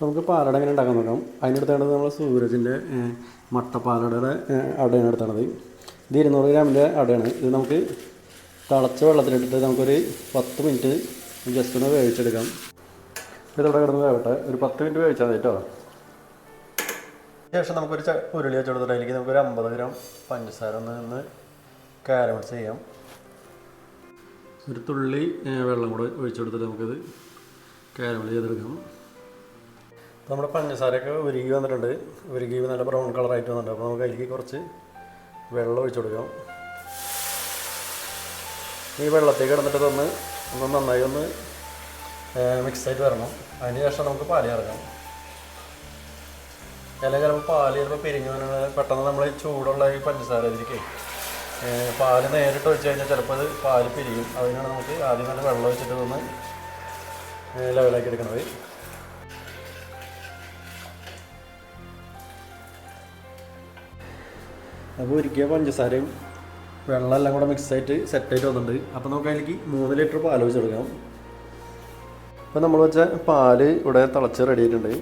നമുക്ക് പാലട എങ്ങനെ ഉണ്ടാക്കാൻ നോക്കാം. അതിനടുത്താണ് നമ്മൾ സൂരജിൻ്റെ മട്ടപ്പാലടയുടെ അടയാണ് എടുത്തത്. ഇത് 200 ഗ്രാമിൻ്റെ അടയാണ്. ഇത് നമുക്ക് തിളച്ച വെള്ളത്തിലിട്ടിട്ട് നമുക്കൊരു 10 മിനിറ്റ് ജസ്റ്റ് ഒന്ന് വേവിച്ചെടുക്കാം. ഇതിവിടെ കിടന്ന് വേവട്ടെ. ഒരു 10 മിനിറ്റ് വേവിച്ചാൽ മതി കേട്ടോ. ശേഷം നമുക്കൊരു ഉരുളി വെച്ചെടുത്തിട്ട് അതിലേക്ക് നമുക്കൊരു 50 ഗ്രാം പഞ്ചസാര ഒന്ന് കാരമൽസ് ചെയ്യാം. ഒരു തുള്ളി വെള്ളം കൂടെ ഒഴിച്ചെടുത്തിട്ട് നമുക്കിത് കാരമൽ ചെയ്തെടുക്കാം. നമ്മുടെ പഞ്ചസാരയൊക്കെ ഉരുകി വന്നിട്ടുണ്ട്. ഉരുകി നല്ല ബ്രൗൺ കളറായിട്ട് വന്നിട്ടുണ്ട്. അപ്പോൾ നമുക്ക് അതിലേക്ക് കുറച്ച് വെള്ളം ഒഴിച്ചു കൊടുക്കാം. ഈ വെള്ളത്തേക്ക് കിടന്നിട്ട് ഒന്ന് നന്നായി ഒന്ന് മിക്സായിട്ട് വരണം. അതിന് ശേഷം നമുക്ക് പാല് ചേർക്കാം. അല്ലെങ്കിൽ ചിലപ്പോൾ പാല് ചിലപ്പോൾ പിരിഞ്ഞു പെട്ടെന്ന് നമ്മൾ ചൂടുള്ള ഈ പഞ്ചസാര ഇതിലേക്ക് പാല് നേരിട്ട് ഒഴിച്ച് കഴിഞ്ഞാൽ ചിലപ്പോൾ അത് പാല് പിരിയും. അതിനാണ് നമുക്ക് ആദ്യം നല്ല വെള്ളം ഒഴിച്ചിട്ട് ഒന്ന് ലെവലാക്കി എടുക്കുന്നത്. അപ്പോൾ ഒരിക്കൽ പഞ്ചസാരയും വെള്ളമെല്ലാം കൂടെ മിക്സായിട്ട് സെറ്റായിട്ട് വന്നിട്ടുണ്ട്. അപ്പോൾ നമുക്ക് അതിലേക്ക് 3 ലിറ്റർ പാൽ ഒഴിച്ചെടുക്കാം. ഇപ്പോൾ നമ്മൾ വെച്ച പാല് ഇവിടെ തിളച്ച് റെഡി ആയിട്ടുണ്ട്.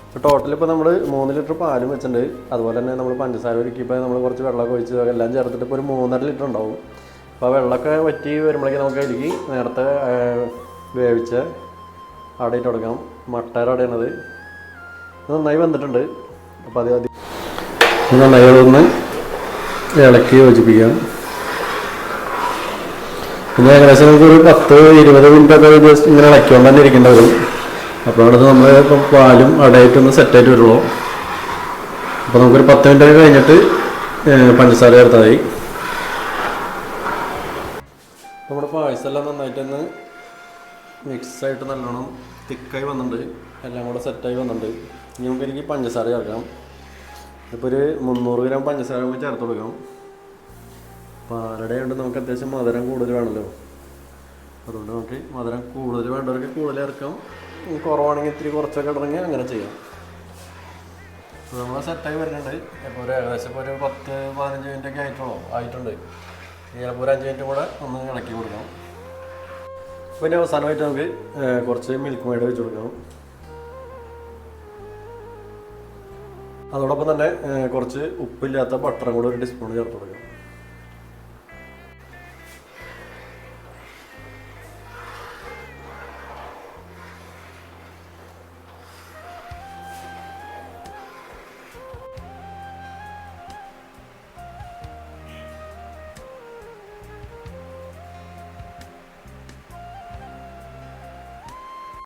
ഇപ്പോൾ ടോട്ടൽ ഇപ്പോൾ നമ്മൾ 3 ലിറ്റർ പാലും വെച്ചിട്ടുണ്ട്. അതുപോലെ തന്നെ നമ്മൾ പഞ്ചസാര ഒരുക്കിയപ്പോൾ നമ്മൾ കുറച്ച് വെള്ളമൊക്കെ ഒഴിച്ച് എല്ലാം ചേർത്തിട്ട് ഇപ്പോൾ ഒരു 3.5 ലിറ്റർ ഉണ്ടാവും. അപ്പോൾ ആ വെള്ളമൊക്കെ വറ്റി വരുമ്പോഴേക്കും നമുക്ക് അതിലേക്ക് നേരത്തെ വേവിച്ച അടയിട്ട് കൊടുക്കാം. മട്ടേര അടയാണത്. നന്നായി വന്നിട്ടുണ്ട്. അപ്പോൾ അത് നന്നായി ഒന്ന് ഇളക്കി യോജിപ്പിക്കാം. പിന്നെ ഏകദേശം നമുക്കൊരു 10-20 മിനിറ്റൊക്കെ ജസ്റ്റ് ഇങ്ങനെ ഇളക്കിക്കൊണ്ട് തന്നെ ഇരിക്കേണ്ടി വരും. അപ്പോഴാണ് നമ്മൾ ഇപ്പം പാലും അടയായിട്ടൊന്ന് സെറ്റായിട്ട് വരുള്ളൂ. അപ്പോൾ നമുക്കൊരു 10 മിനിറ്റൊക്കെ കഴിഞ്ഞിട്ട് പഞ്ചസാര ചേർത്താൽ മതി. നമ്മുടെ പായസമെല്ലാം നന്നായിട്ടൊന്ന് മിക്സായിട്ട് നല്ലോണം തിക്കായി വന്നിട്ടുണ്ട്. എല്ലാം കൂടെ സെറ്റായി വന്നിട്ടുണ്ട്. ഇനി നമുക്ക് എനിക്ക് പഞ്ചസാര ചേർക്കാം. ഇപ്പോൾ ഒരു 300 ഗ്രാം പഞ്ചസാര നമുക്ക് ചേർത്ത് കൊടുക്കാം. പാലടയുണ്ട് നമുക്ക് അത്യാവശ്യം മധുരം കൂടുതൽ വേണമല്ലോ. അതുകൊണ്ട് നമുക്ക് മധുരം കൂടുതൽ വേണ്ടവർക്ക് കൂടുതൽ ചേർക്കാം. കുറവാണെങ്കിൽ ഇത്തിരി കുറച്ചൊക്കെ ഇടണമെങ്കിൽ അങ്ങനെ ചെയ്യാം. അപ്പോൾ നമ്മൾ സെറ്റായി വരുന്നുണ്ട്. ഇപ്പോൾ ഒരു ഏകദേശം ഇപ്പോൾ ഒരു 10-15 മിനിറ്റൊക്കെ ആയിട്ടുണ്ട്. ചിലപ്പോൾ ഒരു 5 മിനിറ്റ് കൂടെ ഒന്ന് ഇളക്കി കൊടുക്കാം. പിന്നെ അവസാനമായിട്ട് നമുക്ക് കുറച്ച് മിൽക്ക് മെയ്ഡ് വെച്ച് കൊടുക്കാം. അതോടൊപ്പം തന്നെ കുറച്ച് ഉപ്പില്ലാത്ത ബട്ടറും കൂടെ ഒരു ടീസ്പൂൺ ചേർത്ത് കൊടുക്കാം.